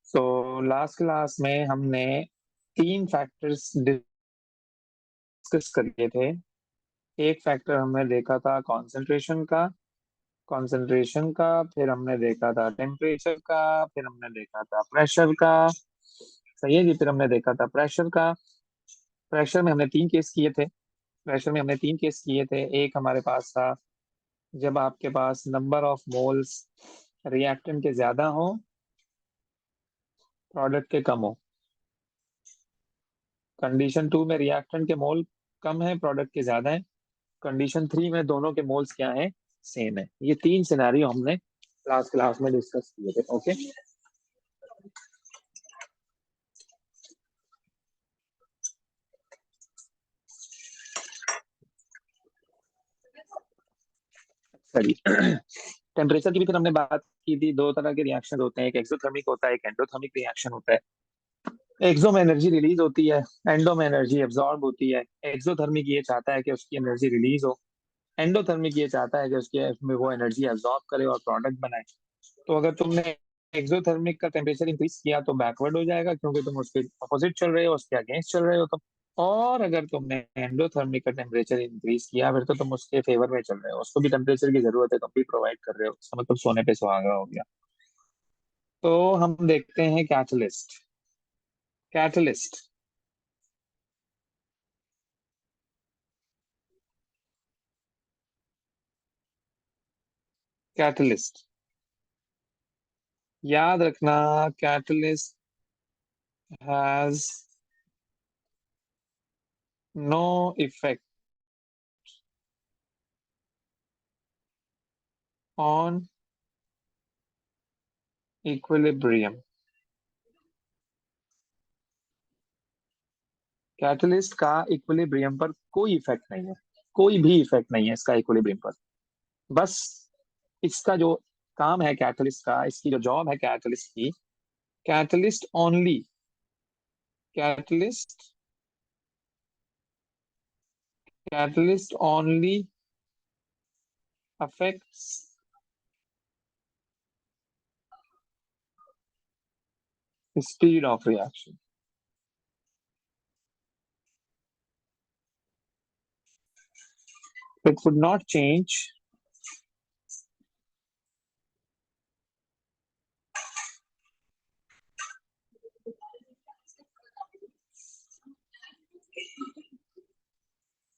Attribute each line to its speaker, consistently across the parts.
Speaker 1: So last class में हमने तीन फैक्टर्स डिस्कस किए थे। एक फैक्टर हमने देखा था कंसंट्रेशन का, फिर हमने देखा था टेम्परेचर का, फिर हमने देखा था प्रेशर का। सही है जी, फिर हमने देखा था प्रेशर का। प्रेशर में हमने तीन केस किए थे। एक हमारे पास था जब आपके पास नंबर ऑफ मोल्स रिएक्टेंट के ज्यादा हो, प्रोडक्ट के कम हो। कंडीशन 2 में रिएक्टेंट के मोल कम है, प्रोडक्ट के ज्यादा है। कंडीशन 3 में दोनों के मोल्स क्या है, सेम है। ये तीन सिनेरियो हमने लास्ट क्लास में डिस्कस किए थे। ओके, चलिए। टेम्परेचर की भी फिर हमने बात की थी। दो तरह के रिएक्शन होते हैं, एक एक्सोथर्मिक होता है, एक एंडोथर्मिक रिएक्शन होता है। एक्सो में एनर्जी रिलीज होती है, एंडो में एनर्जी एब्जॉर्ब होती है। एक्सोथर्मिक ये चाहता है कि उसकी एनर्जी रिलीज हो, एंडोथर्मिक ये चाहता है कि उसमें वो एनर्जी एब्जॉर्ब करे और प्रोडक्ट बनाए। तो अगर तुमने एक्सोथर्मिक का टेम्परेचर इंक्रीज किया तो बैकवर्ड हो जाएगा, क्योंकि तुम उसके अपोजिट चल रहे हो, उसके अगेंस्ट चल रहे हो तुम। और अगर तुमने एंडोथर्मिक का टेम्परेचर इंक्रीज किया, फिर तो तुम उसके फेवर में चल रहे हो, उसको भी टेम्परेचर की जरूरत है, तुम भी प्रोवाइड कर रहे हो, इसका मतलब सोने पे सुहागा हो गया। तो हम देखते हैं कैटलिस्ट। कैटलिस्ट कैटलिस्ट याद रखना, catalyst has no effect on equilibrium. Catalyst का इक्विलिब्रियम पर कोई इफेक्ट नहीं है, कोई भी इफेक्ट नहीं है इसका इक्विलिब्रियम पर। बस इसका जो काम है कैटलिस्ट का, इसकी जो जॉब है कैटलिस्ट की, catalyst only catalyst catalyst only affects speed of reaction. It would not change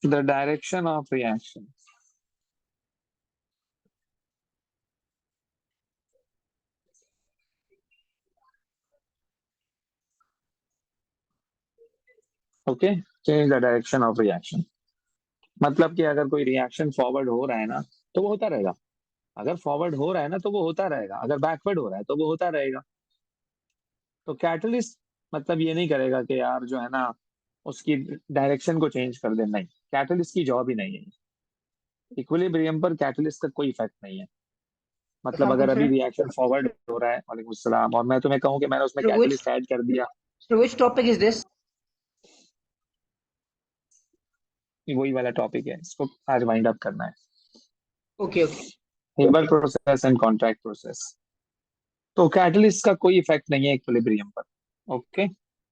Speaker 1: the direction of reaction. Okay, change the direction of reaction. मतलब कि अगर कोई रिएक्शन फॉरवर्ड हो रहा है ना, तो वो होता रहेगा। अगर फॉरवर्ड हो रहा है ना तो वो होता रहेगा, अगर बैकवर्ड हो रहा है तो वो होता रहेगा। तो कैटलिस्ट मतलब ये नहीं करेगा कि यार जो है ना उसकी डायरेक्शन को चेंज कर दे, नहीं, कैटलिस्ट की जॉब ही नहीं है। इक्विलिब्रियम पर कैटलिस्ट का कोई इफेक्ट नहीं है। मतलब
Speaker 2: हम
Speaker 1: अगर
Speaker 2: पूछ रहे
Speaker 1: अभी
Speaker 2: हैं
Speaker 1: रिएक्शन फॉरवर्ड हो रहा है, वालेकुम सलाम, और मैं तुम्हें कहूँ कि मैंने उसमें
Speaker 2: सर व्हिच
Speaker 1: कैटलिस्ट ऐड कर दिया,
Speaker 2: sir which topic is this?
Speaker 1: वही वाला टॉपिक है, इसको आज वाइंड अप करना है।
Speaker 2: Okay okay.
Speaker 1: Haber process and contract process. तो कैटलिस्ट का कोई इफेक्ट नहीं है इक्विलिब्रियम पर। ओके,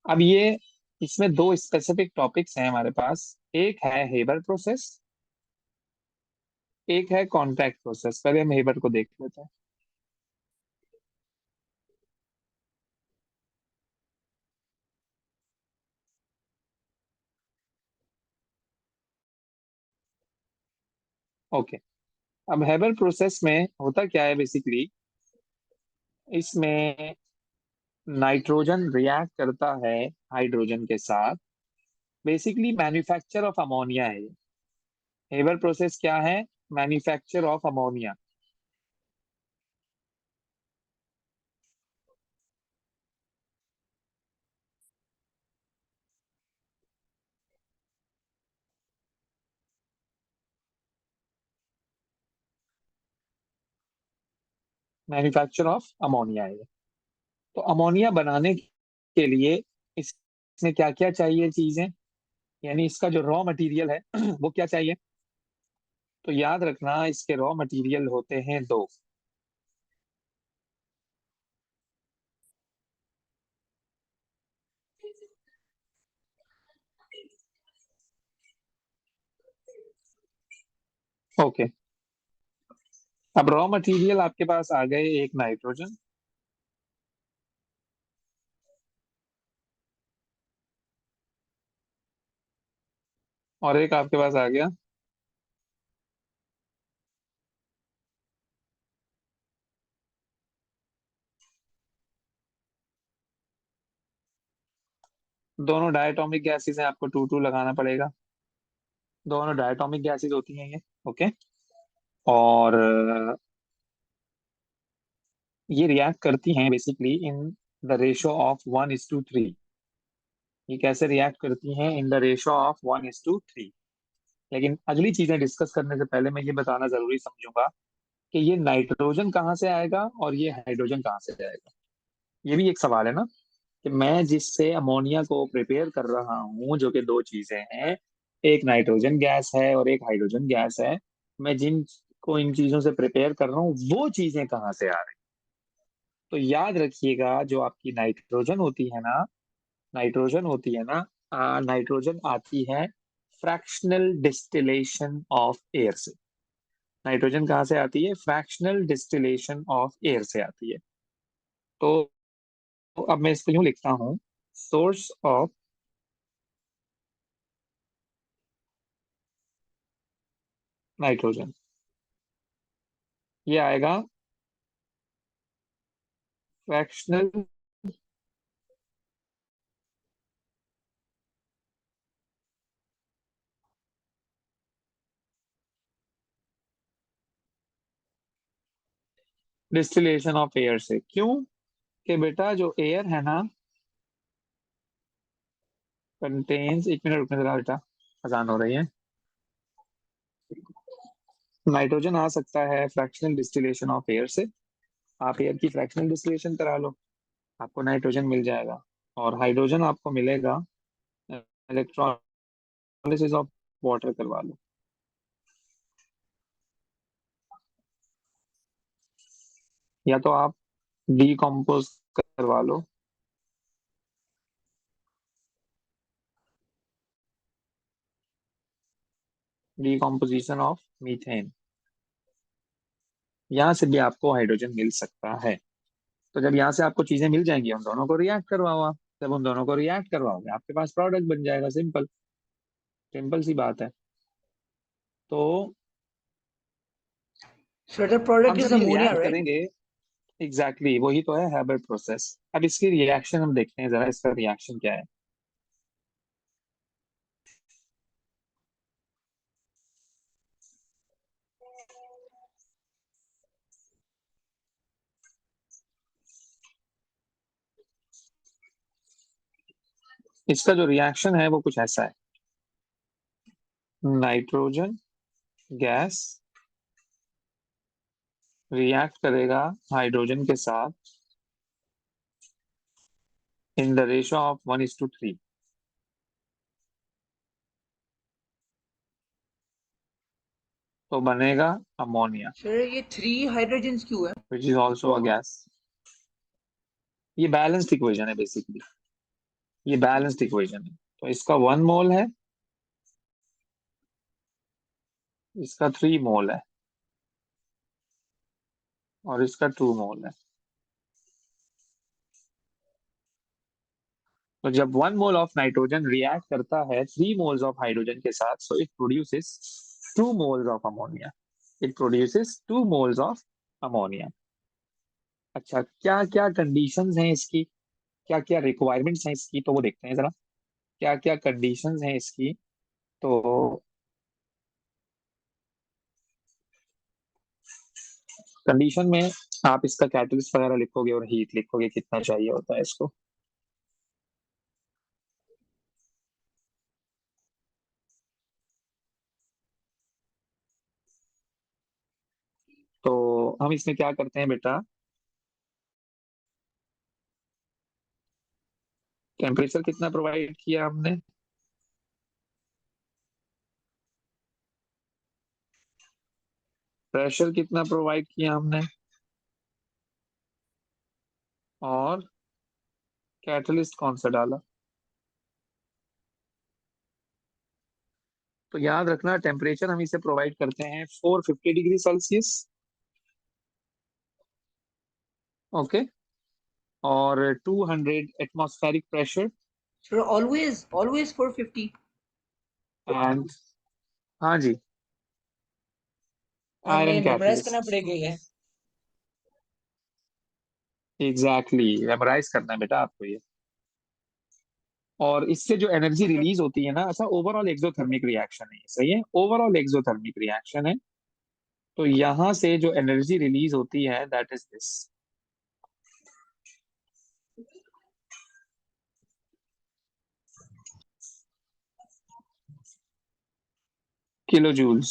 Speaker 1: अब ये इसमें दो स्पेसिफिक टॉपिक्स हैं हमारे पास। एक है हेबर प्रोसेस, एक है कॉन्ट्रैक्ट प्रोसेस। पहले हम हेबर को देख लेते हैं। ओके, अब हेबर प्रोसेस में होता क्या है बेसिकली, इसमें नाइट्रोजन रिएक्ट करता है हाइड्रोजन के साथ। बेसिकली मैन्युफैक्चर ऑफ अमोनिया है ये। हेबर प्रोसेस क्या है, manufacture of ammonia. Manufacture of ammonia है ये। तो अमोनिया बनाने के लिए इसमें क्या क्या चाहिए चीजें, यानी इसका जो रॉ मटेरियल है वो क्या चाहिए। तो याद रखना, इसके रॉ मटेरियल होते हैं दो। ओके, अब रॉ मटेरियल आपके पास आ गए, एक नाइट्रोजन, और एक आपके पास आ गया दोनों डायटोमिक गैसेस हैं, आपको टू टू लगाना पड़ेगा। दोनों डायटोमिक गैसेस होती हैं ये। ओके, और ये रिएक्ट करती हैं basically in the ratio of 1:3। ये कैसे रिएक्ट करती हैं? In the ratio of 1:3। लेकिन अगली चीजें डिस्कस करने से पहले मैं ये बताना जरूरी समझूंगा कि ये नाइट्रोजन कहाँ से आएगा और ये हाइड्रोजन कहाँ से आएगा। ये भी एक सवाल है ना, कि मैं जिससे अमोनिया को प्रिपेयर कर रहा हूँ, जो कि दो चीजें हैं, एक नाइट्रोजन गैस है और एक हाइड्रोजन गैस है, मैं जिन को इन चीजों से प्रिपेयर कर रहा हूँ वो चीजें कहाँ से आ रही। तो याद रखिएगा, जो आपकी नाइट्रोजन होती है ना, नाइट्रोजन होती है ना, नाइट्रोजन आती है फ्रैक्शनल डिस्टिलेशन ऑफ एयर से। नाइट्रोजन कहाँ से आती है? फ्रैक्शनल डिस्टिलेशन ऑफ एयर से आती है। तो अब मैं इसको यूं लिखता हूँ, सोर्स ऑफ नाइट्रोजन, ये आएगा फ्रैक्शनल डिस्टिलेशन ऑफ एयर से। क्यों? कि बेटा जो एयर है ना, कंटेन्स, एक मिनट रुकने जरा बेटा, अजान हो रही है। नाइट्रोजन आ सकता है फ्रैक्शनल डिस्टिलेशन ऑफ एयर से। आप एयर की फ्रैक्शनल डिस्टिलेशन करा लो, आपको नाइट्रोजन मिल जाएगा। और हाइड्रोजन आपको मिलेगा इलेक्ट्रोलिसिस ऑफ वाटर करवा लो, या तो आप डीकम्पोज करवा लो, डीकम्पोजिशन ऑफ मीथेन, यहाँ से भी आपको हाइड्रोजन मिल सकता है। तो जब यहाँ से आपको चीजें मिल जाएंगी, उन दोनों को रिएक्ट करवाओ आप। जब उन दोनों को रिएक्ट करवाओगे, आपके पास प्रोडक्ट बन जाएगा। सिंपल, सिंपल सी बात है। तो
Speaker 2: So the
Speaker 1: हम
Speaker 2: product is
Speaker 1: जब ये
Speaker 2: ammonia,
Speaker 1: रिएक्ट
Speaker 2: right?
Speaker 1: करेंगे, एग्जैक्टली वही तो है हैबर प्रोसेस। अब इसकी रिएक्शन हम देखते हैं जरा, इसका रिएक्शन क्या है। इसका जो रिएक्शन है वो कुछ ऐसा है। नाइट्रोजन गैस रिएक्ट करेगा हाइड्रोजन के साथ इन द रेशो ऑफ 1:3। तो बनेगा अमोनिया,
Speaker 2: सर ये 3 हाइड्रोजन्स क्यों है?
Speaker 1: Which is also a gas. ये बैलेंस्ड इक्वेशन है बेसिकली, ये बैलेंस्ड इक्वेशन है। तो इसका 1 मोल है, इसका 3 मोल है, और इसका 2 मोल है। तो जब 1 मोल ऑफ नाइट्रोजन रिएक्ट करता है 3 मोल्स ऑफ हाइड्रोजन के साथ, so it produces 2 moles of ammonia. It produces 2 moles of ammonia. अच्छा, क्या क्या कंडीशंस हैं इसकी, क्या क्या रिक्वायरमेंट्स हैं इसकी, तो वो देखते हैं जरा। क्या क्या कंडीशंस हैं इसकी। तो कंडीशन में आप इसका कैटलिस्ट वगैरह लिखोगे और हीट लिखोगे, कितना चाहिए होता है इसको। तो हम इसमें क्या करते हैं बेटा, टेम्परेचर कितना प्रोवाइड किया हमने, प्रेशर कितना प्रोवाइड किया हमने, और कैटलिस्ट कौन सा डाला। तो याद रखना टेम्परेचर हम इसे प्रोवाइड करते हैं 450 डिग्री सेल्सियस, ओके, और 200 atmospheric pressure
Speaker 2: Sir, always 450.
Speaker 1: And, हाँ जी,
Speaker 2: हमें
Speaker 1: आयरन
Speaker 2: मेमोराइज करना
Speaker 1: कैटलिस्ट।
Speaker 2: पड़ेगा ये।
Speaker 1: एग्जैक्टली, मेमोराइज करना है बेटा आपको ये। और इससे जो एनर्जी रिलीज होती है ना, अच्छा, ओवरऑल एक्सोथर्मिक रिएक्शन है ये, सही है, ओवरऑल एक्सोथर्मिक रिएक्शन है। तो यहां से जो एनर्जी रिलीज होती है that is this, kilo joules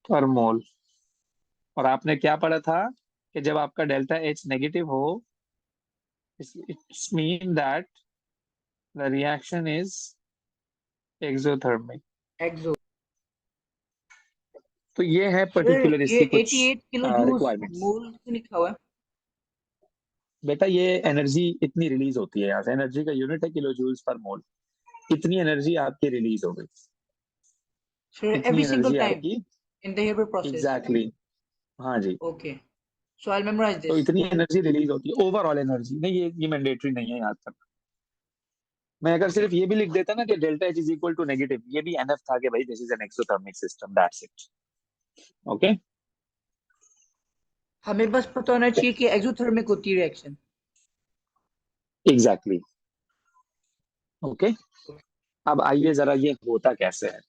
Speaker 1: per mole. और आपने क्या पढ़ा था कि जब आपका डेल्टा एच नेगेटिव हो, it's mean that the reaction is exothermic.
Speaker 2: Exo.
Speaker 1: तो ये है
Speaker 2: सर
Speaker 1: पर्टिकुलर
Speaker 2: ये
Speaker 1: इसकी कुछ
Speaker 2: 88 किलो जूल्स
Speaker 1: रिक्वायरमेंट्स।
Speaker 2: मोल क्यों लिखा हुआ है?
Speaker 1: बेटा ये एनर्जी इतनी रिलीज होती है, यहाँ से एनर्जी का यूनिट है किलो जूल्स पर मोल। कितनी एनर्जी आपकी रिलीज हो गई,
Speaker 2: Sir,
Speaker 1: कितनी
Speaker 2: every single
Speaker 1: एनर्जी
Speaker 2: time
Speaker 1: आपकी,
Speaker 2: in the Haber process.
Speaker 1: Exactly exactly, हाँ जी।
Speaker 2: Okay. So I'll memorize
Speaker 1: तो
Speaker 2: this.
Speaker 1: इतनी एनर्जी रिलीज होती है, ओवरऑल एनर्जी नहीं, ये मैंडेटरी नहीं है याद तक। मैं अगर सिर्फ ये भी लिख देता ना कि delta H is equal to negative, ये भी एनफ था कि भाई this is an exothermic system, that's it, okay.
Speaker 2: हमें बस पता होना चाहिए कि एक्सोथर्मिक होती है रिएक्शन।
Speaker 1: Exactly, okay. अब आइए जरा ये होता कैसे है,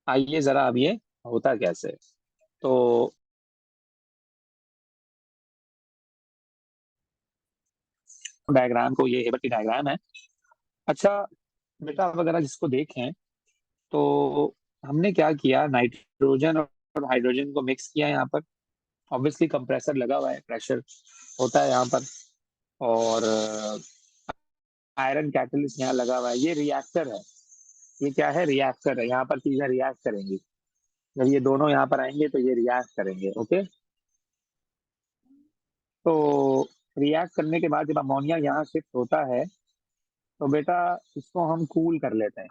Speaker 1: आइए जरा अब ये होता कैसे है। तो डायग्राम को, ये हेबर की डायग्राम है। अच्छा बेटा, आप अगर इसको देखें तो हमने क्या किया, नाइट्रोजन और हाइड्रोजन को मिक्स किया यहाँ पर। ऑब्वियसली कंप्रेसर लगा हुआ है, प्रेशर होता है यहाँ पर। और आयरन कैटलिस्ट यहाँ लगा हुआ है, ये रिएक्टर है। ये क्या है, रिएक्टर है। यहाँ पर चीजें रिएक्ट करेंगी, जब ये दोनों यहाँ पर आएंगे तो ये रिएक्ट करेंगे, ओके। तो रिएक्ट करने के बाद जब अमोनिया यहाँ शिफ्ट होता है तो बेटा इसको हम कूल कर लेते हैं।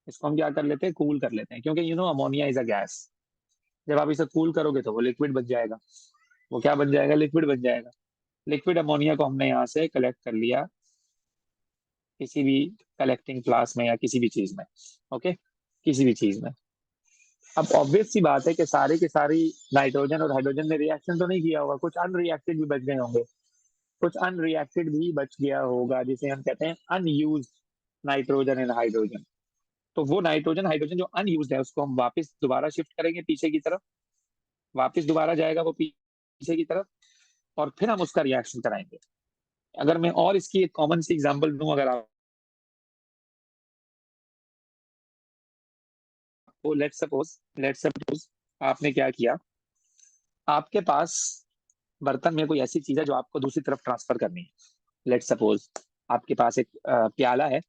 Speaker 1: इसको हम क्या कर लेते हैं, कूल कर लेते हैं, क्योंकि अमोनिया इज अ गैस। जब आप इसे कूल करोगे तो वो लिक्विड बन जाएगा। वो क्या बन जाएगा, लिक्विड बन जाएगा। लिक्विड अमोनिया को हमने यहाँ से कलेक्ट कर लिया किसी भी कलेक्टिंग फ्लास्क में या किसी भी चीज में, ओके, किसी भी चीज में। अब ऑब्वियस सी बात है कि सारे के सारी नाइट्रोजन और हाइड्रोजन ने रिएक्शन तो नहीं किया होगा, कुछ अनरिएक्टेड भी बच गए होंगे। कुछ अनरिएक्टेड भी बच गया होगा, जिसे हम कहते हैं अनयूज नाइट्रोजन एंड हाइड्रोजन। तो वो नाइट्रोजन हाइड्रोजन जो अनयूज है उसको हम वापस दोबारा शिफ्ट करेंगे पीछे की तरफ, वापस दोबारा जाएगा वो पीछे की तरफ, और फिर हम उसका रिएक्शन कराएंगे। अगर मैं और इसकी एक कॉमन सी एग्जांपल दूं, अगर आपको, लेट्स सपोज आपने क्या किया, आपके पास बर्तन में कोई ऐसी चीज है जो आपको दूसरी तरफ ट्रांसफर करनी है। लेट्स सपोज आपके पास एक प्याला है,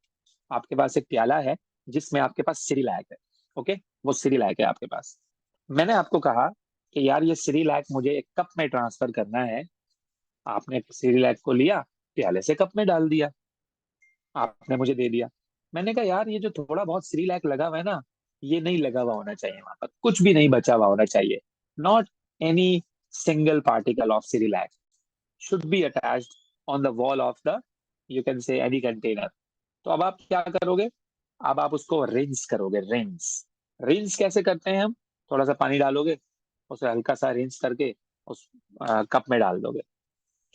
Speaker 1: आपके पास एक प्याला है जिसमें आपके पास सिरिलैक है, ओके। वो सिरिलैक है आपके पास। मैंने आपको कहा कि यार ये सिरिलैक मुझे एक कप में ट्रांसफर करना है। आपने सिरिलैक को लिया, प्याले से कप में डाल दिया, आपने मुझे दे दिया। मैंने कहा यार ये जो थोड़ा बहुत सिरिलैक लगा हुआ है ना, ये नहीं लगा हुआ होना चाहिए, वहां पर कुछ भी नहीं बचा हुआ होना चाहिए। Not any single particle of Cerelac should be attached on the wall of the, you can say, any container। तो अब आप क्या करोगे, अब आप उसको रिंस करोगे, रिंस। रिंस कैसे करते हैं हम, थोड़ा सा पानी डालोगे, उसे हल्का सा रिंस करके उस कप में डाल दोगे।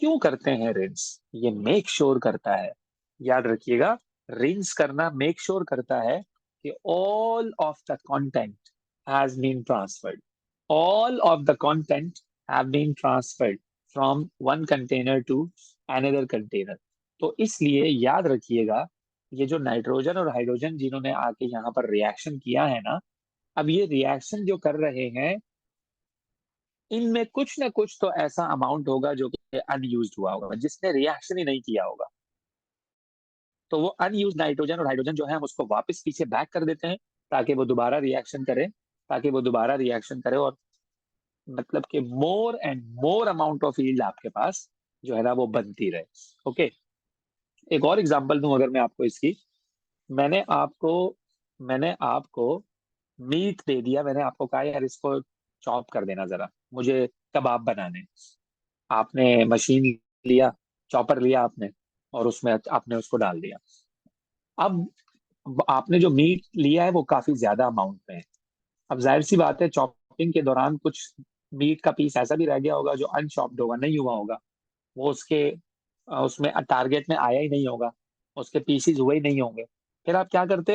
Speaker 1: क्यों करते हैं रिंस, ये मेक श्योर करता है, याद रखिएगा, रिंस करना मेक श्योर करता है कि all of the content has been transferred, all of the content have been transferred from one container to another container। तो इसलिए याद रखिएगा, ये जो नाइट्रोजन और हाइड्रोजन जिन्होंने आके यहाँ पर रिएक्शन किया है ना, अब ये रिएक्शन जो कर रहे हैं, इनमें कुछ ना कुछ तो ऐसा अमाउंट होगा जो कि अनयूज्ड हुआ होगा, जिसने रिएक्शन ही नहीं किया होगा। तो वो अनयूज नाइट्रोजन और हाइड्रोजन जो है हम उसको वापस पीछे बैक कर देते हैं, ताकि वो दोबारा रिएक्शन करे, ताकि वो दोबारा रिएक्शन करे, और मतलब कि more and more amount of yield आपके पास जो है ना वो बनती रहे, ओके। एक और एग्जांपल दूं अगर मैं आपको इसकी, मैंने आपको मैंने आपको मीट दे दिया, मैंने आपको कहा यार इसको चॉप कर देना जरा, मुझे कबाब बनाने। आपने मशीन लिया, चॉपर लिया आपने, और उसमें आपने उसको डाल दिया। अब आपने जो मीट लिया है वो काफी ज्यादा अमाउंट में है। अब जाहिर सी बात है, चॉपिंग के दौरान कुछ मीट का पीस ऐसा भी रह गया होगा जो अनचॉप्ड होगा, नहीं हुआ होगा, वो उसमें टारगेट में आया ही नहीं होगा, उसके पीसीज हुए ही नहीं होंगे। फिर आप क्या करते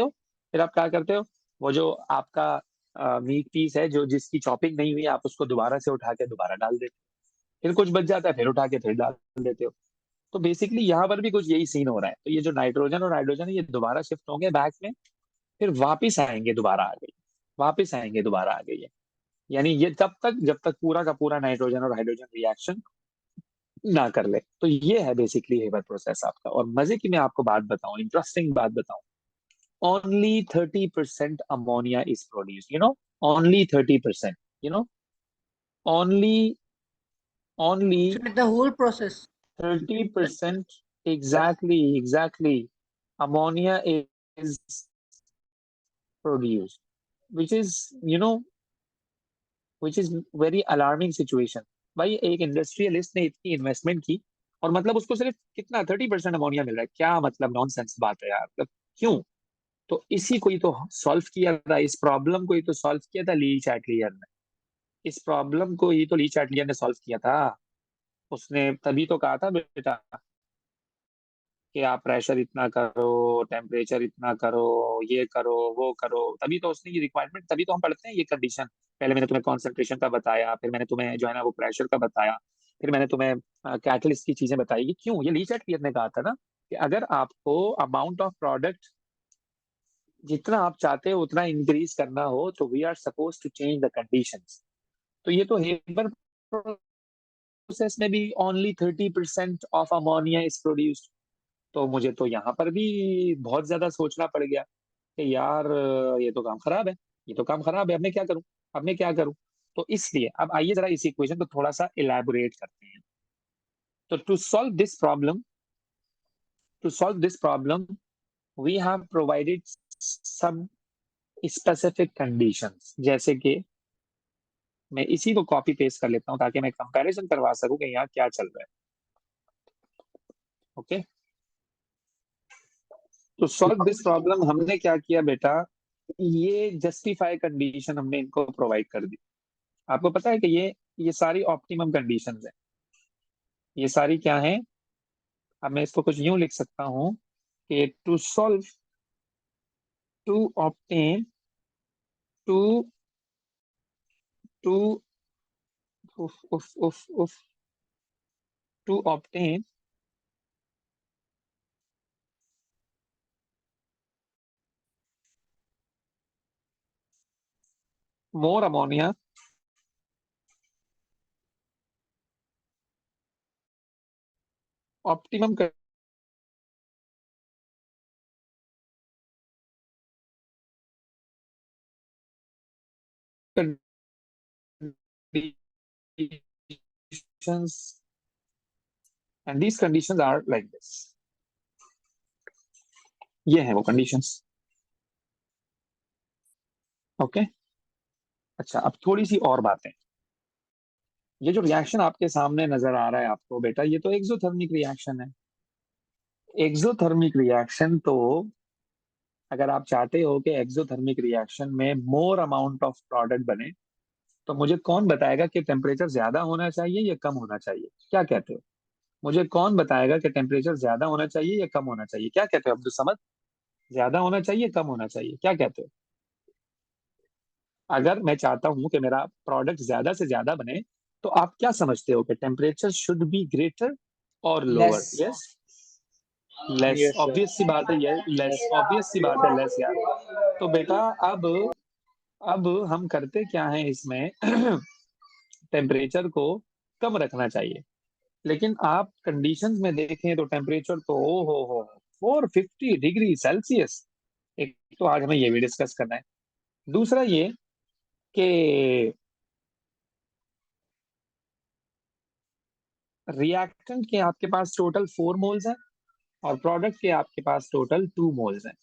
Speaker 1: हो? वो जो आपका मीट पीस है, जो जिसकी चॉपिंग नहीं हुई, आप उसको दोबारा से उठा के दोबारा डाल देते हो। फिर कुछ बच जाता है, फिर उठा के फिर डाल देते हो। तो बेसिकली यहाँ पर भी कुछ यही सीन हो रहा है। तो ये जो नाइट्रोजन और हाइड्रोजन है, ये दोबारा शिफ्ट होंगे बैक में, फिर वापिस आएंगे दोबारा आ गई है। यानी ये जब तक पूरा का पूरा नाइट्रोजन और हाइड्रोजन रिएक्शन ना कर ले। तो ये है बेसिकली हेबर प्रोसेस आपका। और मजे की मैं आपको बात बताऊं, इंटरेस्टिंग बात बताऊं, only 30% ammonia is produce, only 30%, you know only only
Speaker 2: So the whole process.
Speaker 1: 30%, exactly ammonia is produced, which is you know which is very alarming situation. भाई एक इंडस्ट्रियलिस्ट ने इतनी इन्वेस्टमेंट की, और मतलब उसको सिर्फ कितना 30% अमोनिया मिल रहा है? क्या मतलब नॉनसेंस बात है यार, मतलब क्यों? तो इसी को ही तो सॉल्व किया था, इस प्रॉब्लम को ही तो सॉल्व किया था ली चैटलियर ने। इस प्रॉब्लम को ही तो ली चैटलियर ने सॉल्व किया था। उसने तभी तो कहा था बेटा कि आप प्रेशर इतना करो, टेम्परेचर इतना करो, ये करो, वो करो। तभी तो उसने ये रिक्वायरमेंट, तभी तो हम पढ़ते हैं ये कंडीशन। पहले मैंने तुम्हें कॉन्सेंट्रेशन का बताया, फिर मैंने तुम्हें जो है ना वो प्रेशर का बताया, फिर मैंने तुम्हें कैटलिस्ट की चीजें बताई। ये क्यों? ये ली चैटलियर ने कहा था ना कि अगर आपको अमाउंट ऑफ प्रोडक्ट जितना आप चाहते हो उतना इंक्रीज करना हो, तो we are suppose to change the conditions. तो ये तो हेबर प्रोसेस में भी only 30% of ammonia is produced. तो मुझे तो यहाँ पर भी बहुत ज्यादा सोचना पड़ गया कि यार ये तो काम खराब है, अब मैं क्या करूं, तो इसलिए अब आइए जरा इस इक्वेशन को थोड़ा सा इलैबोरेट करते हैं। तो to solve this problem we have provided some specific conditions. जैसे कि मैं इसी को कॉपी पेस्ट कर लेता हूं ताकि मैं कंपैरिजन करवा सकूं कि यहाँ क्या चल रहा है। ओके, तो सॉल्व दिस प्रॉब्लम हमने क्या किया बेटा, ये जस्टिफाई कंडीशन हमने इनको प्रोवाइड कर दी। आपको पता है कि ये सारी ऑप्टिमम कंडीशंस है। ये सारी क्या है? अब मैं इसको कुछ यूं लिख सकता हूं कि टू ऑप्टेन टू टू उफ उफ उफ उफ to obtain more ammonia optimum conditions, and these conditions are like this। ये है वो कंडीशंस। ओके, अच्छा अब थोड़ी सी और बातें। ये जो रिएक्शन आपके सामने नजर आ रहा है आपको बेटा, ये तो एक्सोथर्मिक रिएक्शन है। एक्सोथर्मिक रिएक्शन तो अगर आप चाहते हो कि एक्सोथर्मिक रिएक्शन में मोर अमाउंट ऑफ प्रोडक्ट बने, तो मुझे कौन बताएगा कि टेम्परेचर ज्यादा होना चाहिए या कम होना चाहिए? क्या कहते हो? मुझे कौन बताएगा कि टेम्परेचर ज्यादा होना चाहिए या कम होना चाहिए? क्या कहते हो अब्दुल समद? ज्यादा होना चाहिए, कम होना चाहिए, क्या कहते हो? अगर मैं चाहता हूं कि मेरा प्रोडक्ट ज्यादा से ज्यादा बने, तो आप क्या समझते हो कि टेम्परेचर शुड बी ग्रेटर और lower?
Speaker 2: Less.
Speaker 1: Yes, less,
Speaker 3: Yes, sir.
Speaker 1: Obvious सी बात है, ये लेस,
Speaker 3: Yes.
Speaker 1: ऑब्वियस सी बात है, लेस यार। तो बेटा अब हम करते क्या है इसमें टेम्परेचर को कम रखना चाहिए। लेकिन आप कंडीशंस में देखें तो टेम्परेचर तो ओ हो 450 डिग्री सेल्सियस। एक तो आज हमें ये भी डिस्कस करना है। दूसरा ये कि रिएक्टेंट के आपके पास टोटल 4 मोल्स हैं, और प्रोडक्ट के आपके पास टोटल 2 मोल्स हैं।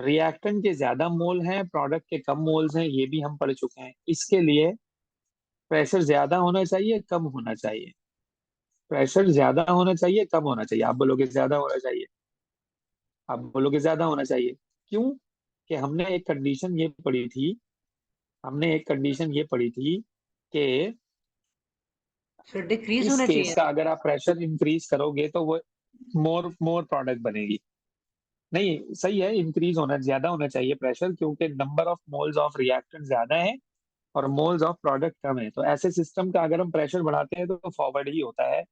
Speaker 1: रिएक्टेंट के ज्यादा मोल हैं, प्रोडक्ट के कम मोल्स हैं, ये भी हम पढ़ चुके हैं। इसके लिए प्रेशर ज्यादा होना चाहिए, कम होना चाहिए? प्रेशर ज्यादा होना चाहिए, कम होना चाहिए? आप बोलोगे ज्यादा होना चाहिए, आप बोलोगे ज्यादा होना चाहिए। क्यों? कि हमने एक कंडीशन ये पढ़ी थी, हमने एक कंडीशन ये पढ़ी थी कि
Speaker 2: सर डिक्रीज
Speaker 1: इस
Speaker 2: होना
Speaker 1: केस
Speaker 2: चाहिए।
Speaker 1: का अगर आप प्रेशर इंक्रीज करोगे तो वो मोर मोर प्रोडक्ट बनेगी। नहीं, सही है, इंक्रीज होना, ज्यादा होना चाहिए प्रेशर, क्योंकि number of moles of reactant ज्यादा है और मोल्स ऑफ प्रोडक्ट कम है। तो ऐसे सिस्टम का अगर हम प्रेशर बढ़ाते हैं तो फॉरवर्ड ही होता है।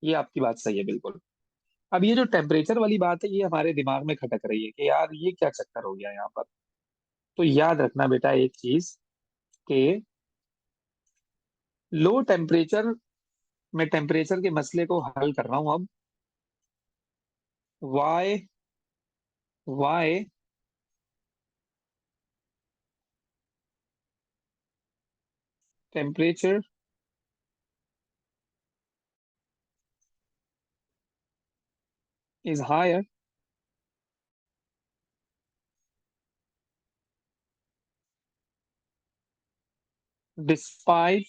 Speaker 1: ये आपकी बात सही है बिल्कुल। अब ये जो टेम्परेचर वाली बात है, ये हमारे दिमाग में खटक रही है कि यार ये क्या चक्कर हो गया यहाँ पर। तो याद रखना बेटा एक चीज, कि लो टेम्परेचर, मैं टेम्परेचर के मसले को हल कर रहा हूं अब। Why temperature is higher despite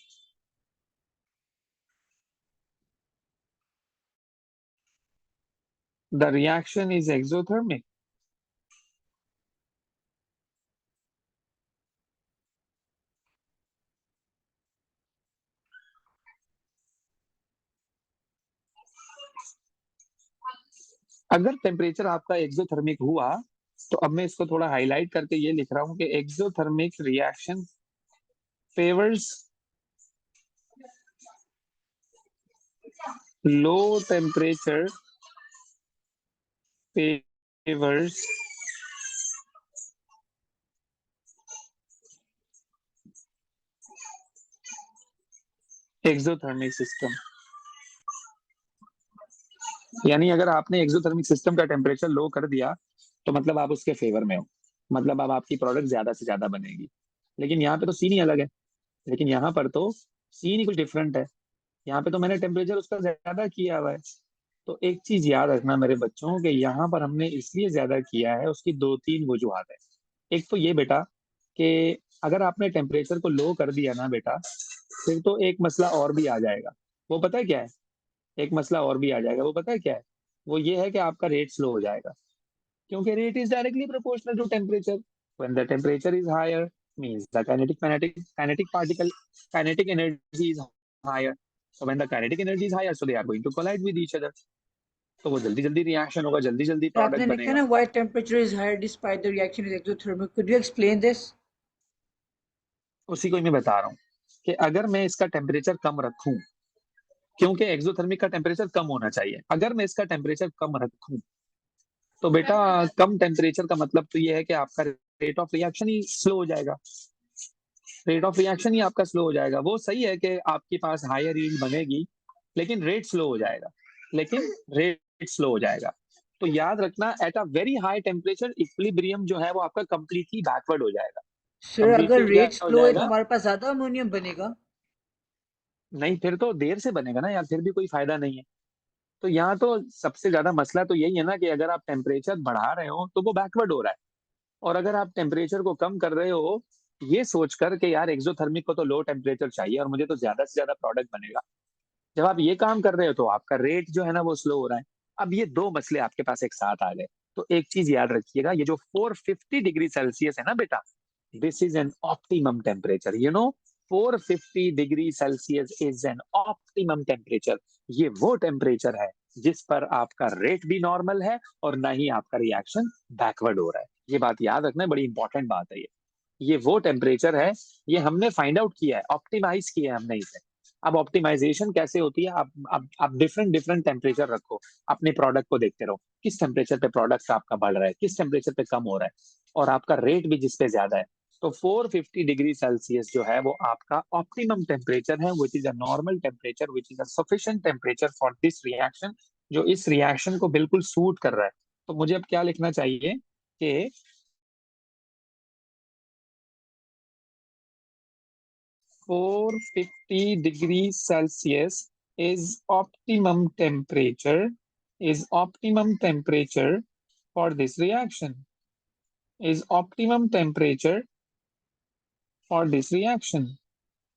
Speaker 1: the reaction is exothermic. अगर टेम्परेचर आपका एक्सोथर्मिक हुआ, तो अब मैं इसको थोड़ा हाईलाइट करके ये लिख रहा हूं कि exothermic reaction favours low temperature, favours exothermic system. यानी अगर आपने एक्सोथर्मिक सिस्टम का टेम्परेचर लो कर दिया, तो मतलब आप उसके फेवर में हो, मतलब अब आपकी प्रोडक्ट ज्यादा से ज्यादा बनेगी। लेकिन यहाँ पे तो सीन ही अलग है, लेकिन यहाँ पर तो सीन ही कुछ डिफरेंट है। यहाँ पे तो मैंने टेम्परेचर उसका ज्यादा किया हुआ है। तो एक चीज याद रखना मेरे बच्चों, कि यहाँ पर हमने इसलिए ज्यादा किया है, उसकी दो तीन वजूहत है। एक तो ये बेटा, कि अगर आपने टेम्परेचर को लो कर दिया ना बेटा, फिर तो एक मसला और भी आ जाएगा। वो पता है क्या है? एक मसला और भी आ जाएगा, वो पता है क्या है? वो ये है कि आपका रेट स्लो हो जाएगा, क्योंकि rate is directly proportional to temperature. When the temperature is higher means the kinetic particle kinetic energy is higher. So when the kinetic energy is higher, so they are going to collide with each other. तो वो जल्दी जल्दी reaction होगा, जल्दी जल्दी
Speaker 2: sir आपने
Speaker 1: product
Speaker 2: लिखा
Speaker 1: बनेगा।
Speaker 2: ना why temperature is higher despite the reaction is exothermic. Could you explain this?
Speaker 1: उसी को ही मैं बता रहा हूँ, कि अगर मैं इसका टेम्परेचर कम रखूं, क्योंकि एक्सोथर्मिक का टेम्परेचर कम होना चाहिए, अगर मैं इसका टेम्परेचर कम रखूं, तो बेटा कम टेम्परेचर का मतलब तो ये है कि आपका rate of reaction he slow हो जाएगा। रेट ऑफ रिएक्शन ही आपका स्लो हो जाएगा। वो सही है कि आपके पास हायर यील्ड बनेगी, लेकिन रेट स्लो हो जाएगा, लेकिन रेट स्लो हो जाएगा। तो याद रखना, at a very high temperature equilibrium जो है वो आपका कंप्लीटली बैकवर्ड हो जाएगा।
Speaker 2: सर अगर
Speaker 1: कंप्लीटली क्या
Speaker 2: रेट
Speaker 1: हो
Speaker 2: स्लो है तो
Speaker 1: जाएगा?
Speaker 2: हमारे पास ज्यादा अमोनियम बनेगा।
Speaker 1: नहीं, फिर तो देर से बनेगा ना यार, फिर भी कोई फायदा नहीं है। तो यहाँ तो सबसे ज्यादा मसला तो यही है ना, कि अगर आप टेम्परेचर बढ़ा रहे हो तो वो बैकवर्ड हो रहा है, और अगर आप टेम्परेचर को कम कर रहे हो ये सोचकर कि यार एक्सोथर्मिक को तो लो टेम्परेचर चाहिए और मुझे तो ज्यादा से ज्यादा प्रोडक्ट बनेगा, जब आप ये काम कर रहे हो तो आपका रेट जो है ना वो स्लो हो रहा है। अब ये दो मसले आपके पास एक साथ आ गए। तो एक चीज याद रखिएगा, ये जो 450 डिग्री सेल्सियस है ना बेटा, this is an optimum temperature, 450 degree Celsius is an optimum temperature. ये वो टेम्परेचर है जिस पर आपका रेट भी नॉर्मल है और ना ही आपका रिएक्शन बैकवर्ड हो रहा है। ये बात याद रखना, बड़ी इंपॉर्टेंट बात है ये वो टेम्परेचर है, ये हमने फाइंड आउट किया है, ऑप्टिमाइज किया है हमने इसे। अब ऑप्टिमाइजेशन कैसे होती है? आप डिफरेंट डिफरेंट टेम्परेचर रखो, अपने प्रोडक्ट को देखते रहो, किस टेम्परेचर पे प्रोडक्ट आपका बढ़ रहा है, किस टेम्परेचर पे कम हो रहा है, और आपका रेट भी जिस पे ज्यादा है। तो 450 डिग्री सेल्सियस जो है वो आपका ऑप्टिमम टेम्परेचर है, which is a normal temperature, which is a sufficient temperature for this reaction, जो इस रिएक्शन को बिल्कुल सूट कर रहा है। तो मुझे अब क्या लिखना चाहिए कि 450 degree Celsius is optimum temperature, is optimum temperature for this reaction, is optimum temperature for this reaction.